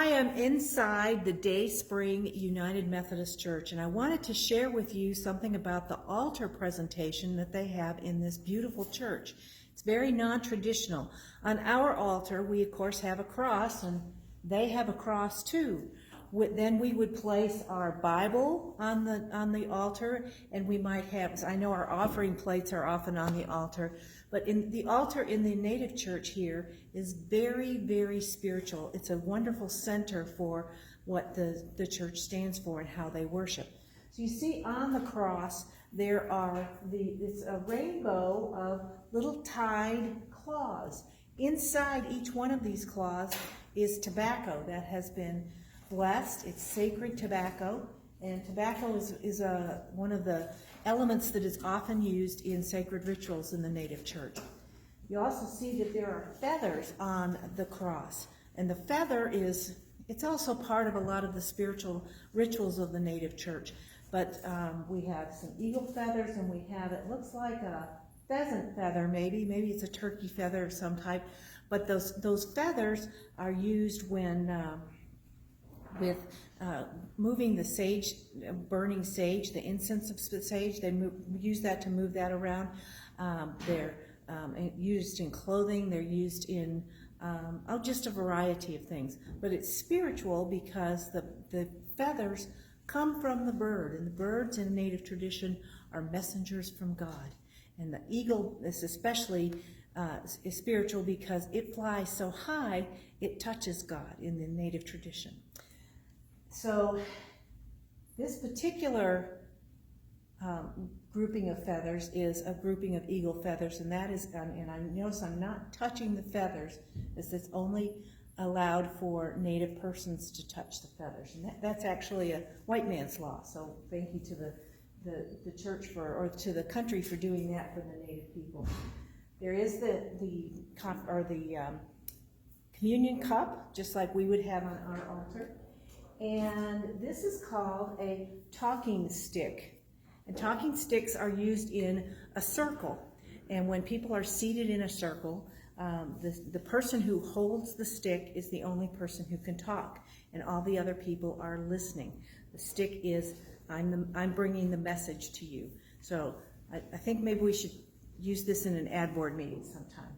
I am inside the Day Spring United Methodist Church, and I wanted to share with you something about the altar presentation that they have in this beautiful church. It's very non-traditional. On our altar, we of course have a cross, and they have a cross too. Then we would place our Bible on the altar, and we might have, I know our offering plates are often on the altar, but in the altar in the native church here is very, very spiritual. It's a wonderful center for what the church stands for and how they worship. So you see on the cross there are it's a rainbow of little tied claws. Inside each one of these claws is tobacco that has been blessed. It's sacred tobacco, and tobacco is one of the elements that is often used in sacred rituals in the native church. You also see that there are feathers on the cross, and the feather it's also part of a lot of the spiritual rituals of the native church. But we have some eagle feathers, and we have, it looks like a pheasant feather, maybe it's a turkey feather of some type, but those feathers are used when with moving the sage, burning sage, the incense of sage. They use that to move that around. They're used in clothing. They're used in just a variety of things. But it's spiritual because the feathers come from the bird, and the birds in native tradition are messengers from God. And the eagle is especially is spiritual because it flies so high it touches God in the native tradition. So this particular grouping of feathers is a grouping of eagle feathers, and that is, and I notice I'm not touching the feathers, as it's only allowed for native persons to touch the feathers, and that's actually a white man's law. So thank you to the church or to the country for doing that for the native people. There is the communion cup, just like we would have on our altar. And this is called a talking stick. And talking sticks are used in a circle. And when people are seated in a circle, the person who holds the stick is the only person who can talk, and all the other people are listening. The stick is, I'm bringing the message to you. So I think maybe we should use this in an ad board meeting sometime.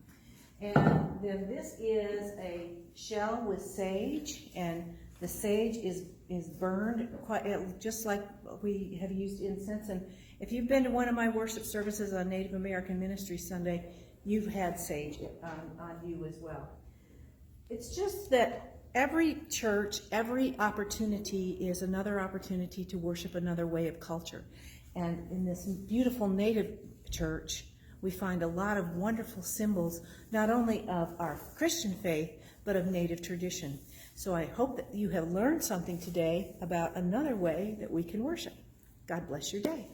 And then this is a shell with sage, and the sage is burned quite just like we have used incense. And if you've been to one of my worship services on Native American Ministry Sunday, you've had sage on you as well. It's just that every church, every opportunity is another opportunity to worship another way of culture. And in this beautiful native church, we find a lot of wonderful symbols, not only of our Christian faith, but of native tradition. So I hope that you have learned something today about another way that we can worship. God bless your day.